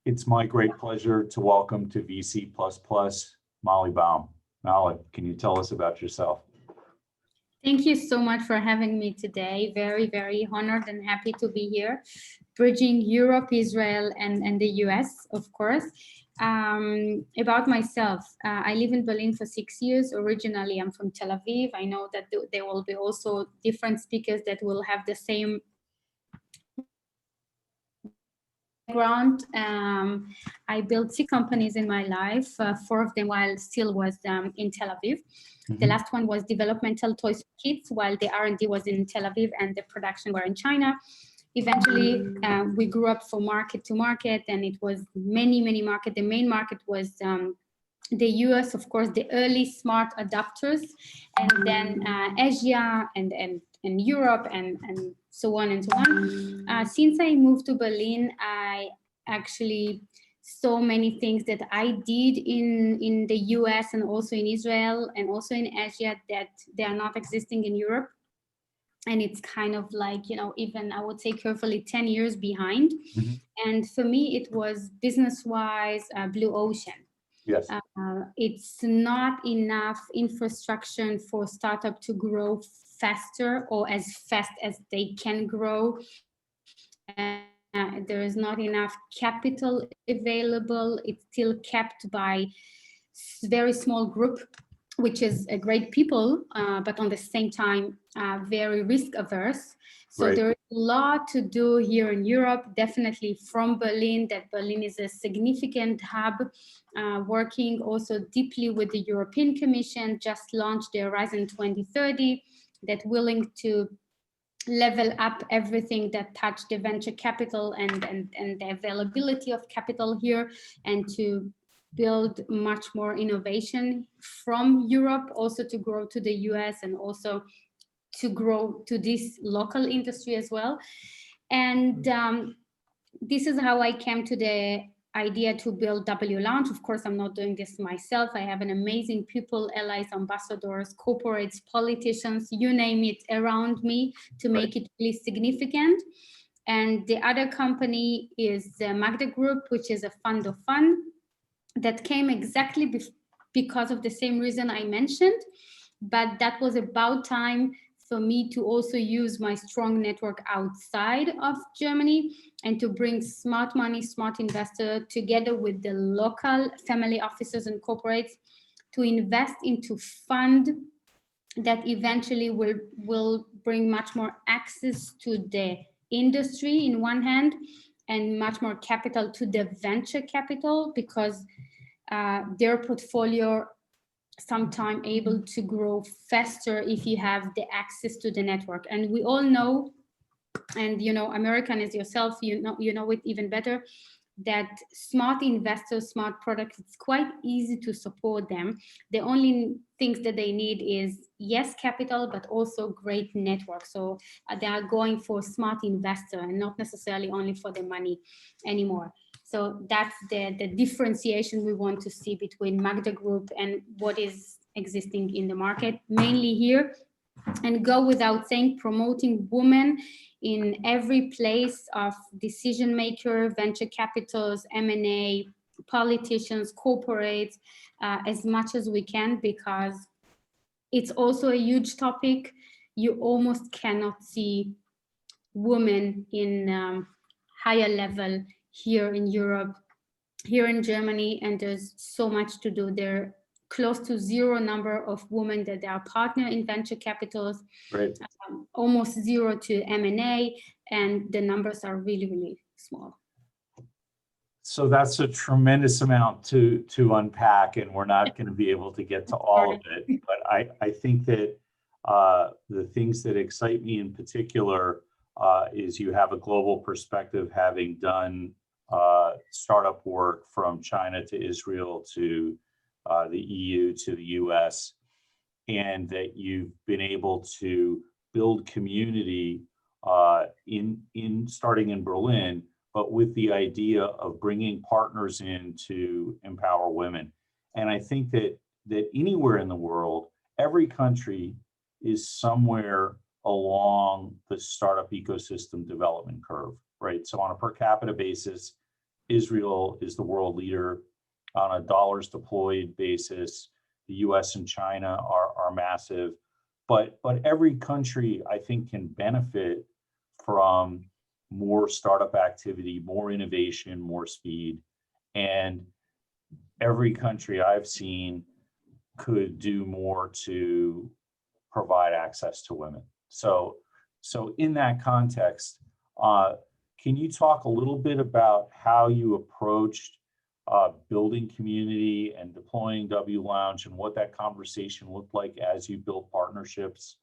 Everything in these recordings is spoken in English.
It's my great pleasure to welcome to VC++ Mali Baum. Mali, can you tell us about yourself? Thank you so much for having me today. Very, very honored and happy to be here, bridging Europe, Israel, and the US, of course. About myself, I live in Berlin for 6 years. Originally, I'm from Tel Aviv. I know that there will be also different speakers that will have the same background. I built 6 companies in my life, 4 of them while still was in Tel Aviv. The last one was developmental toys for kids, while the R&D was in Tel Aviv and the production were in China. Eventually, we grew up from market to market, and it was many markets. The main market was the US, of course, the early smart adapters, and then Asia and Europe and so on and so on. Since I moved to Berlin, I actually so many things that I did in the US and also in Israel and also in Asia that they are not existing in Europe. And it's kind of like, you know, even I would say carefully 10 years behind. And for me, it was business-wise, blue ocean. Yes. It's not enough infrastructure for startup to grow faster or as fast as they can grow. There is not enough capital available. It's still kept by very small group, which is a great people, but on the same time, very risk averse. So Right. there is a lot to do here in Europe, definitely from Berlin, that Berlin is a significant hub, working also deeply with the European Commission, just launched the Horizon 2030, that willing to level up everything that touched the venture capital and the availability of capital here, and to build much more innovation from Europe, also to grow to the US and also to grow to this local industry as well. And this is how I came to the idea to build WLOUNGE. Of course, I'm not doing this myself. I have an amazing people, allies, ambassadors, corporates, politicians, you name it, around me to make it really significant. And the other company is the Magda Group, which is a fund of fund that came exactly because of the same reason I mentioned. But that was about time for me to also use my strong network outside of Germany and to bring smart money, smart investor together with the local family offices and corporates to invest into fund that eventually will bring much more access to the industry in one hand and much more capital to the venture capital, because their portfolio sometime able to grow faster if you have the access to the network. And we all know, and you know, American as yourself, you know it even better, that smart investors, smart products, it's quite easy to support them. The only things that they need is, yes, capital, but also great network. So they are going for smart investor and not necessarily only for the money anymore. So that's the differentiation we want to see between Magda Group and what is existing in the market, mainly here. And go without saying, promoting women in every place of decision maker, venture capitals, M&A, politicians, corporates, as much as we can, because it's also a huge topic. You almost cannot see women in higher level here in Europe, here in Germany, and there's so much to do there. Close to zero number of women that are partner in venture capitals, Right. Almost zero to M&A, and the numbers are really, really small. So that's a tremendous amount to unpack, and we're not going to be able to get to all of it. But I think that the things that excite me in particular is you have a global perspective, having done startup work from China to Israel to the EU to the US, and that you've been able to build community in starting in Berlin, but with the idea of bringing partners in to empower women. And I think that anywhere in the world, every country is somewhere along the startup ecosystem development curve, right? So on a per capita basis, Israel is the world leader on a dollars deployed basis. The US and China are massive, but every country, I think, can benefit from more startup activity, more innovation, more speed. And every country I've seen could do more to provide access to women. So in that context, can you talk a little bit about how you approached building community and deploying WLOUNGE and what that conversation looked like as you built partnerships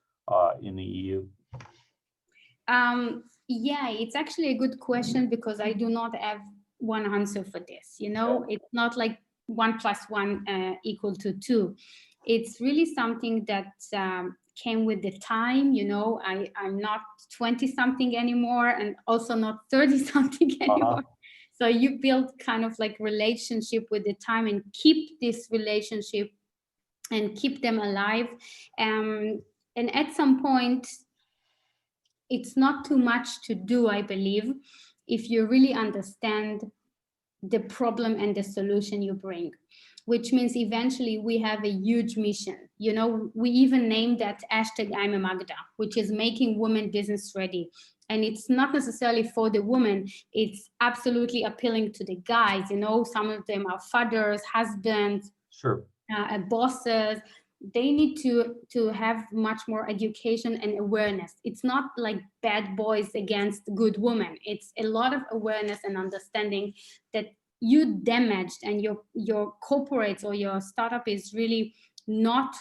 in the EU? Yeah, it's actually a good question because I do not have one answer for this. You know, it's not like 1 + 1 = 2. It's really something that came with the time. You know, I'm not 20 something anymore and also not 30 something anymore. So you build kind of like relationship with the time and keep this relationship and keep them alive. And at some point, it's not too much to do, I believe, if you really understand the problem and the solution you bring, which means eventually we have a huge mission. You know, we even named that hashtag I'm a Magda, which is making women business ready. And it's not necessarily for the women, it's absolutely appealing to the guys. You know, some of them are fathers, husbands, Sure. Bosses. They need to have much more education and awareness. It's not like bad boys against good women. It's a lot of awareness and understanding that you damaged and your corporates or your startup is really not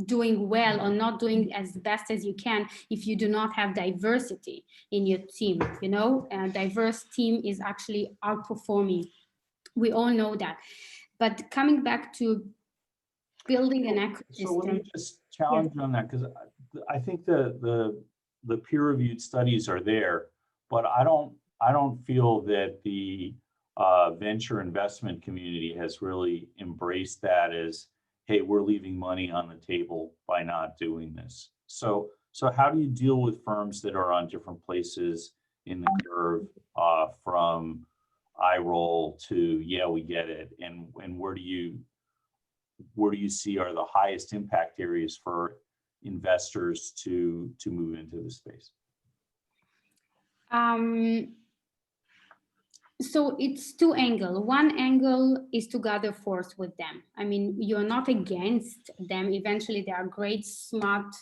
doing well or not doing as best as you can if you do not have diversity in your team. You know, a diverse team is actually outperforming. We all know that. But coming back to building an ecosystem. So let me just challenge you on that, because I think the peer-reviewed studies are there, but I don't feel that the venture investment community has really embraced that as, hey, we're leaving money on the table by not doing this. So how do you deal with firms that are on different places in the curve, from eye roll to, yeah, we get it, and where do you see are the highest impact areas for investors to move into the space? So it's two angles. One angle is to gather force with them. I mean, you're not against them. Eventually, they are great, smart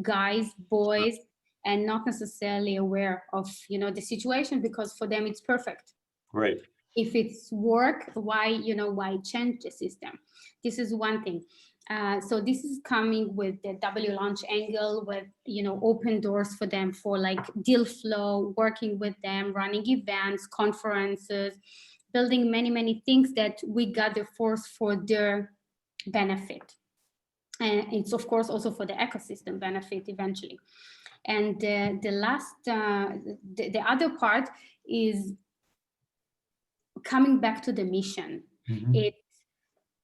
guys, boys, and not necessarily aware of, you know, the situation, because for them it's perfect. Right. If it's work, why change the system? This is one thing. So this is coming with the WLOUNGE angle, with, you know, open doors for them for like deal flow, working with them, running events, conferences, building many things that we gather force for their benefit. And it's of course also for the ecosystem benefit eventually. And the other part is coming back to the mission. Mm-hmm.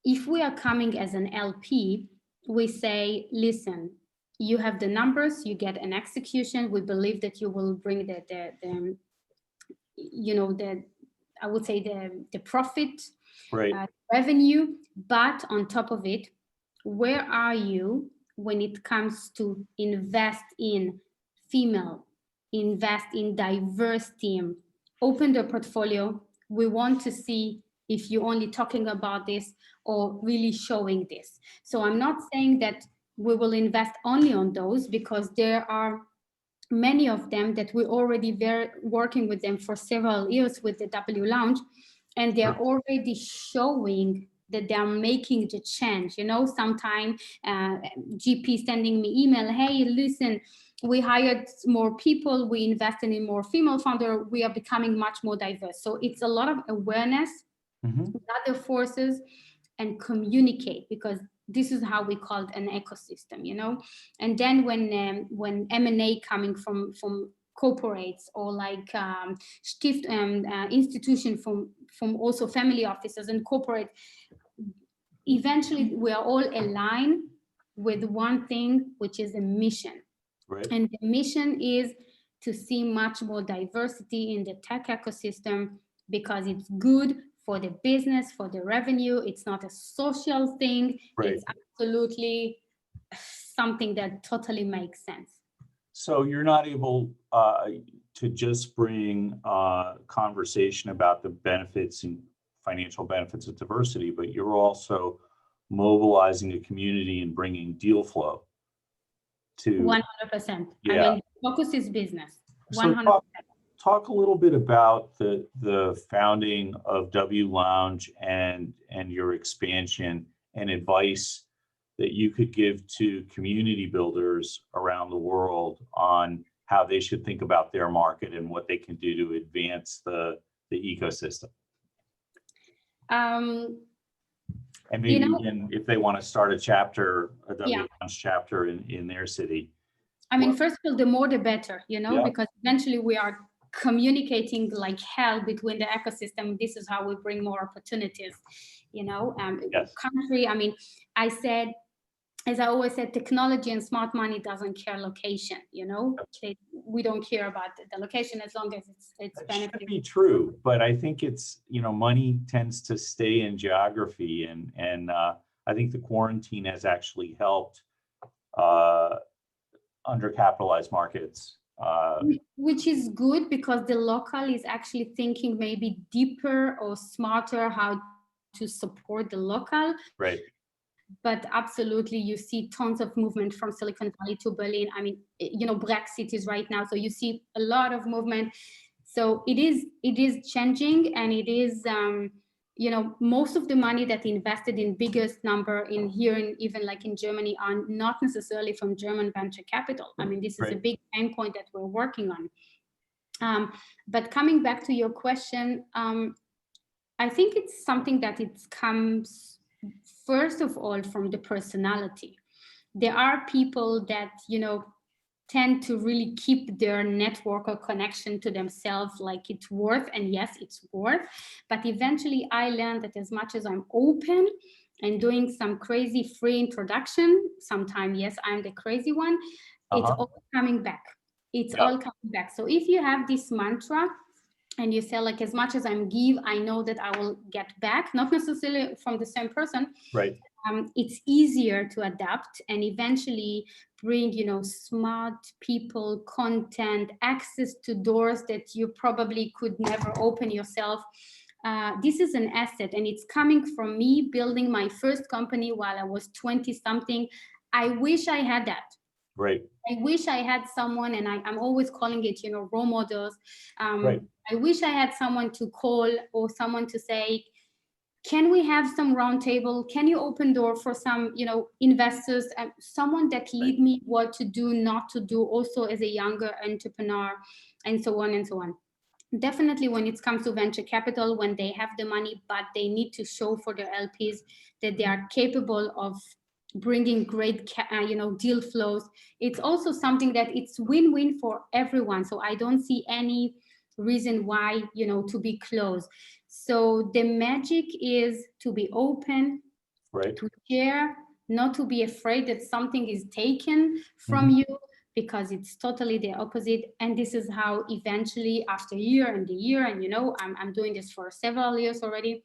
If we are coming as an LP, we say, listen, you have the numbers, you get an execution. We believe that you will bring the I would say the profit, right, revenue, but on top of it, where are you when it comes to invest in female, invest in diverse team, open the portfolio. We want to see if you're only talking about this or really showing this. So I'm not saying that we will invest only on those, because there are many of them that we're already working with them for several years with the WLOUNGE, and they're already showing that they're making the change. You know, sometimes GP sending me email, hey, listen, we hired more people, we invested in more female founder, we are becoming much more diverse. So it's a lot of awareness, other forces, and communicate, because this is how we call it an ecosystem, you know. And then when M&A coming from corporates or like stift institution from also family offices and corporate, eventually we are all aligned with one thing, which is a mission. right. And the mission is to see much more diversity in the tech ecosystem, because it's good for the business, for the revenue. It's not a social thing. Right. It's absolutely something that totally makes sense. So you're not able to just bring conversation about the benefits and financial benefits of diversity, but you're also mobilizing a community and bringing deal flow to 100%. Yeah. I mean, focus is business. So 100%. talk a little bit about the founding of WLOUNGE and your expansion and advice that you could give to community builders around the world on how they should think about their market and what they can do to advance the ecosystem. And maybe even if they want to start a chapter, a WLOUNGE chapter in their city. I mean, first of all, the more the better, Yeah. because eventually we are communicating like hell between the ecosystem. This is how we bring more opportunities, Yes. Country. I mean, as I always said, technology and smart money doesn't care location, we don't care about the location as long as it's benefiting. That should be true, but I think it's, money tends to stay in geography, and I think the quarantine has actually helped undercapitalized markets. Which is good, because the local is actually thinking maybe deeper or smarter how to support the local. Right. But absolutely, you see tons of movement from Silicon Valley to Berlin. I mean, Brexit is right now, so you see a lot of movement. So it is changing, and it is, most of the money that invested in biggest number in here, and even like in Germany, are not necessarily from German venture capital. I mean, this is a big pain point that we're working on. But coming back to your question, I think it's something that it comes first of all from the personality. There are people that tend to really keep their network or connection to themselves, like it's worth, and yes, it's worth. But eventually I learned that as much as I'm open and doing some crazy free introduction, sometimes, yes, I'm the crazy one, it's all coming back. It's all coming back. So if you have this mantra, and you say, like, as much as I'm give, I know that I will get back, not necessarily from the same person. Right. It's easier to adapt and eventually bring, smart people, content, access to doors that you probably could never open yourself. This is an asset, and it's coming from me building my first company while I was 20 something. I wish I had that. Right. I wish I had someone, and I'm always calling it, role models. Right. I wish I had someone to call, or someone to say, can we have some roundtable? Can you open door for some, investors? Someone that lead me what to do, not to do, also as a younger entrepreneur, and so on and so on. Definitely when it comes to venture capital, when they have the money, but they need to show for their LPs that they are capable of bringing great, deal flows. It's also something that it's win-win for everyone. So I don't see any reason why, to be closed. So the magic is to be open, to share, not to be afraid that something is taken from you, because it's totally the opposite. And this is how eventually, after year and the year, and I'm doing this for several years already,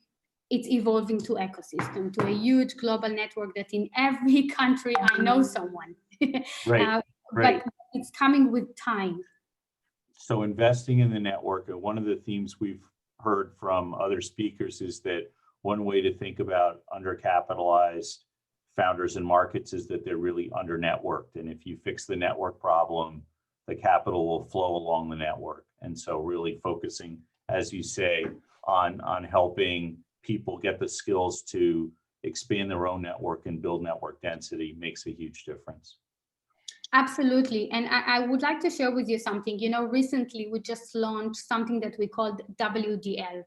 it's evolving to ecosystem, to a huge global network that in every country I know someone. But it's coming with time. So investing in the network, one of the themes we've heard from other speakers is that one way to think about undercapitalized founders and markets is that they're really under-networked. And if you fix the network problem, the capital will flow along the network. And so really focusing, as you say, on helping people get the skills to expand their own network and build network density makes a huge difference. Absolutely. And I would like to share with you something. Recently we just launched something that we called WDL.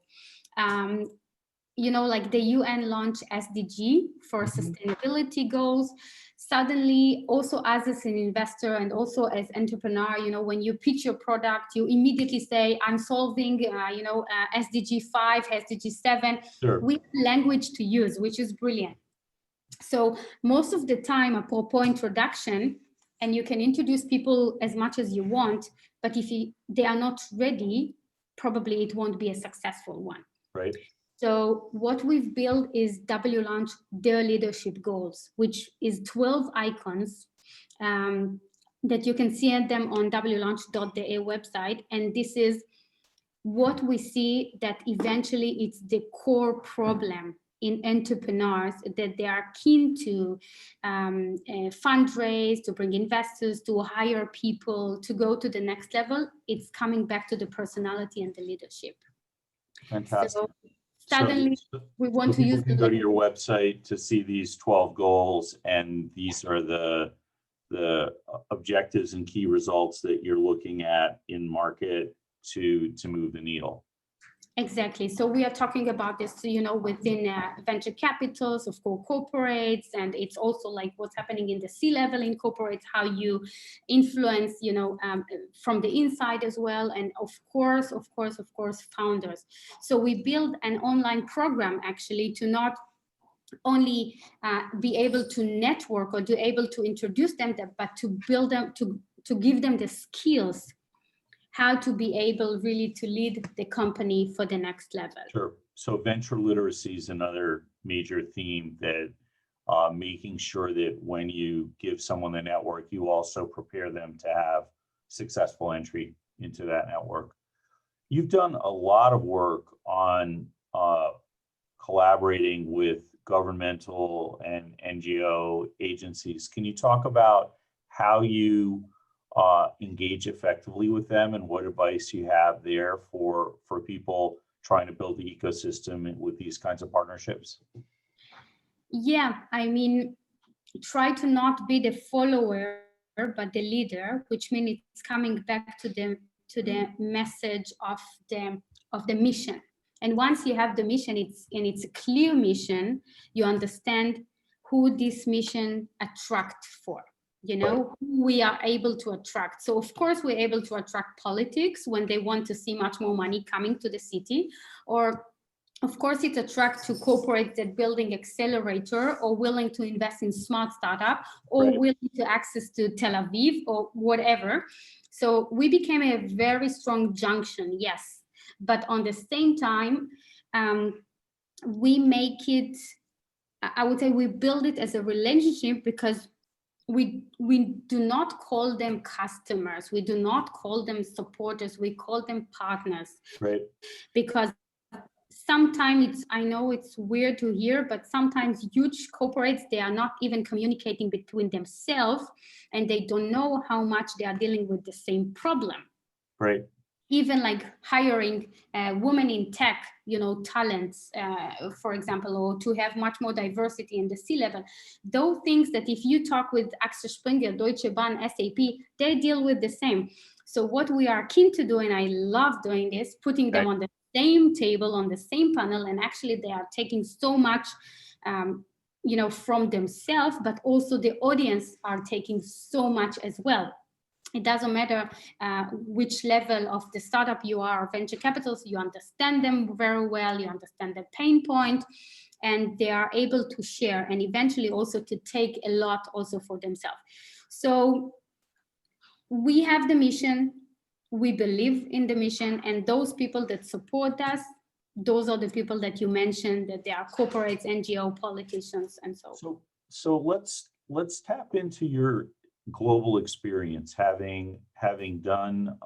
Like the UN launched SDG for sustainability goals. Suddenly, also as an investor and also as entrepreneur, when you pitch your product, you immediately say, I'm solving, SDG 5, SDG 7, with language to use, which is brilliant. So most of the time, apropos introduction, and you can introduce people as much as you want, but if they are not ready, probably it won't be a successful one. Right. So what we've built is WLOUNGE, their leadership goals, which is 12 icons that you can see them on wlaunge.de website. And this is what we see that eventually it's the core problem in entrepreneurs, that they are keen to fundraise, to bring investors, to hire people, to go to the next level. It's coming back to the personality and the leadership. Fantastic. So suddenly we want to people use can go to your website to see these 12 goals, and these are the objectives and key results that you're looking at in market to move the needle. Exactly. So we are talking about this, you know, within venture capitals, of course, corporates, and it's also like what's happening in the C-level in corporates, how you influence, you know, from the inside as well, and of course, founders. So we build an online program actually to not only be able to network or to able to introduce them, but to build them, to give them the skills how to be able really to lead the company for the next level. Sure. So venture literacy is another major theme, that making sure that when you give someone the network, you also prepare them to have successful entry into that network. You've done a lot of work on collaborating with governmental and NGO agencies. Can you talk about how you engage effectively with them, and what advice you have there for people trying to build the ecosystem with these kinds of partnerships? Yeah, I mean, try to not be the follower, but the leader, which means it's coming back to the message of the mission. And once you have the mission, it's a clear mission, you understand who this mission attract for. You know, who we are able to attract. So of course, we're able to attract politics when they want to see much more money coming to the city, or of course, it attracts to corporates that building accelerator or willing to invest in smart startup, or willing to access to Tel Aviv or whatever. So we became a very strong junction, yes. But on the same time, we make it, I would say we build it as a relationship, because we do not call them customers, we do not call them supporters, we call them partners. Right. Because sometimes I know it's weird to hear, but sometimes huge corporates, they are not even communicating between themselves, and they don't know how much they are dealing with the same problem. Right. Even like hiring women in tech, you know, talents, for example, or to have much more diversity in the C-level. Those things that if you talk with Axel Springer, Deutsche Bahn, SAP, they deal with the same. So what we are keen to do, and I love doing this, putting them on the same table, on the same panel, and actually they are taking so much, you know, from themselves, but also the audience are taking so much as well. It doesn't matter which level of the startup you are, venture capitals, you understand them very well, you understand the pain point, and they are able to share and eventually also to take a lot also for themselves. So we have the mission, we believe in the mission, and those people that support us, those are the people that you mentioned, that they are corporates, NGO, politicians, and so on. So let's tap into your global experience, having done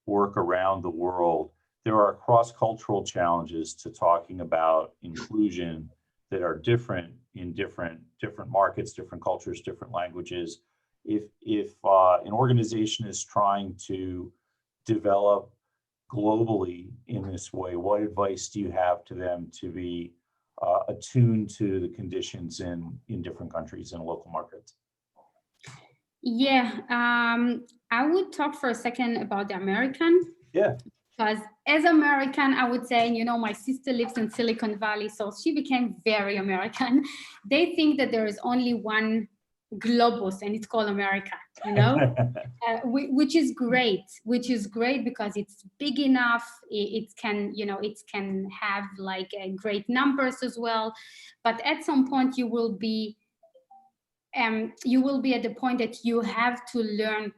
work around the world. There are cross-cultural challenges to talking about inclusion that are different in different markets, different cultures, different languages. If an organization is trying to develop globally in this way, what advice do you have to them to be attuned to the conditions in different countries and local markets? Yeah, I would talk for a second about the American. Yeah. Because as American, I would say, you know, my sister lives in Silicon Valley, so she became very American. They think that there is only one globus and it's called America, you know, which is great because it's big enough. It can, you know, it can have like great numbers as well. But at some point you will be at the point that you have to learn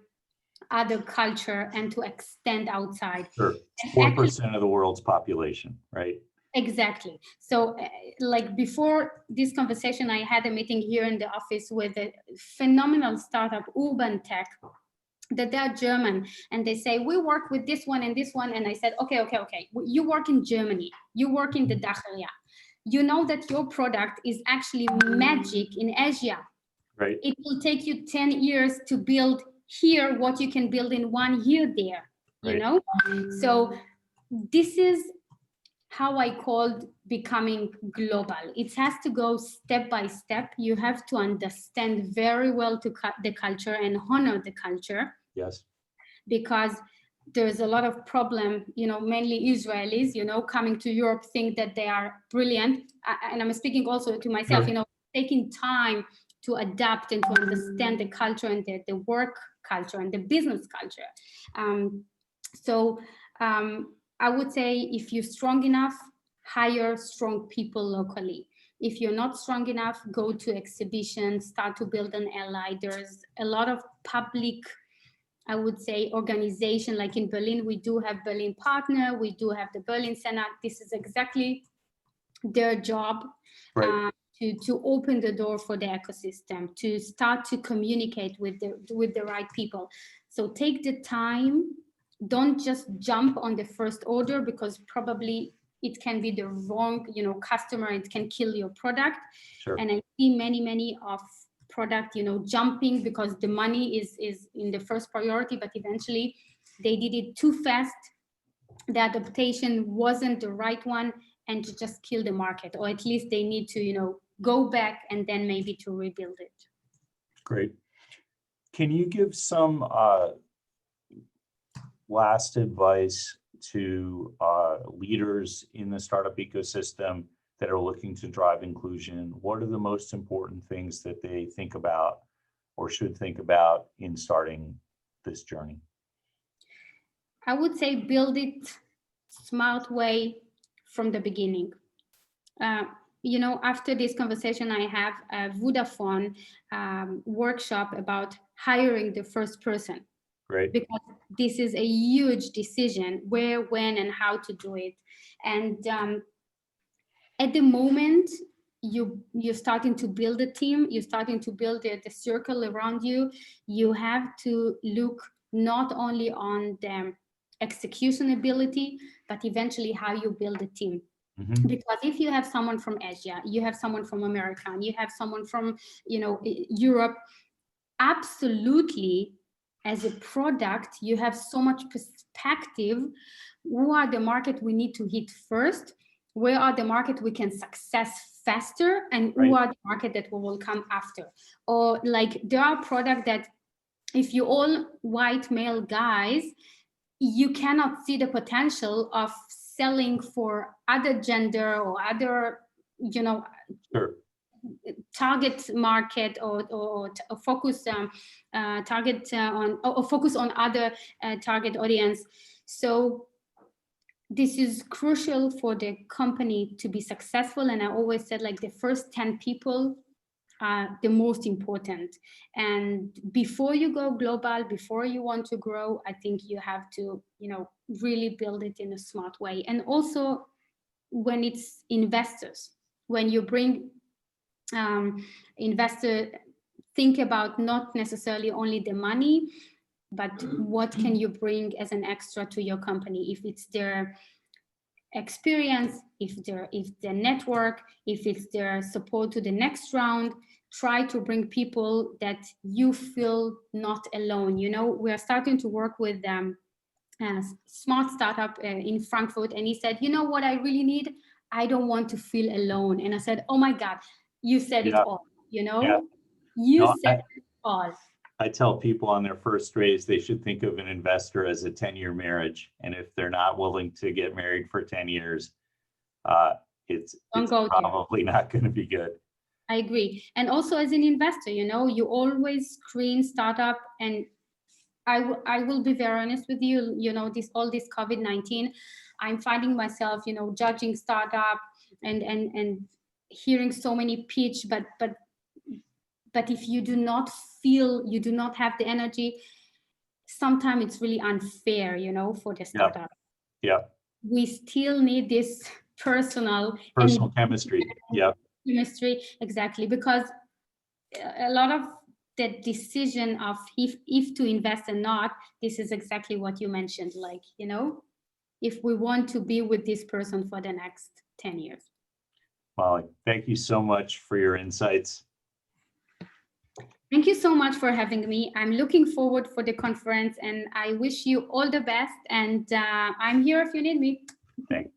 other culture and to extend outside. Sure. It's 4% of the world's population, right? Exactly. So like before this conversation, I had a meeting here in the office with a phenomenal startup, Urban Tech, that they are German, and they say, we work with this one and this one. And I said, okay. You work in Germany, you work in the DACH area. You know that your product is actually magic in Asia. Right. It will take you 10 years to build here what you can build in 1 year there, you know? So this is how I called becoming global. It has to go step by step. You have to understand very well the culture and honor the culture. Yes. Because there's a lot of problem, mainly Israelis, coming to Europe, think that they are brilliant. And I'm speaking also to myself, taking time to adapt and to understand the culture and the work culture and the business culture. So I would say if you're strong enough, hire strong people locally. If you're not strong enough, go to exhibitions, start to build an ally. There's a lot of public, I would say, organization. Like in Berlin, we do have Berlin Partner, we do have the Berlin Senate. This is exactly their job, right. To open the door for the ecosystem, to start to communicate with the right people. So take the time, don't just jump on the first order, because probably it can be the wrong, customer, it can kill your product. Sure. And I see many of product, jumping because the money is in the first priority, but eventually they did it too fast. The adaptation wasn't the right one, and to just kill the market, or at least they need to, go back and then maybe to rebuild it. Great. Can you give some last advice to leaders in the startup ecosystem that are looking to drive inclusion? What are the most important things that they think about or should think about in starting this journey? I would say build it smart way from the beginning. After this conversation, I have a Vodafone workshop about hiring the first person. Right. Because this is a huge decision, where, when, and how to do it. And at the moment, you're starting to build a team, you're starting to build the circle around you. You have to look not only on the execution ability, but eventually how you build a team. Mm-hmm. Because if you have someone from Asia, you have someone from America, and you have someone from Europe, absolutely, as a product, you have so much perspective. Who are the market we need to hit first? Where are the market we can success faster? And who are the market that will come after? Or like there are products that if you all white male guys, you cannot see the potential of selling for other gender or other, Sure. target market or focus target on or focus on other target audience. So this is crucial for the company to be successful. And I always said, like, the first 10 people are the most important. And before you go global, before you want to grow, I think you have to, really build it in a smart way. And also when it's investors, when you bring investor, think about not necessarily only the money, but what can you bring as an extra to your company? If it's their experience, if their network, if it's their support to the next round, try to bring people that you feel not alone. We are starting to work with a smart startup in Frankfurt, and he said, what I really need? I don't want to feel alone. And I said, oh my God, you said it all, you said it all. I tell people on their first raise, they should think of an investor as a 10-year marriage. And if they're not willing to get married for 10 years, it's probably not going to be good. I agree. And also as an investor, you always screen startup. And I will be very honest with you, all this COVID-19, I'm finding myself, judging startup and hearing so many pitch, but if you do not feel, you do not have the energy, sometimes it's really unfair, you know, for the startup. Yeah. We still need this personal chemistry. Yeah. Chemistry, exactly, because a lot of the decision of if to invest or not, this is exactly what you mentioned, like, you know, if we want to be with this person for the next 10 years. Molly, thank you so much for your insights. Thank you so much for having me. I'm looking forward for the conference, and I wish you all the best, and I'm here if you need me. Thanks.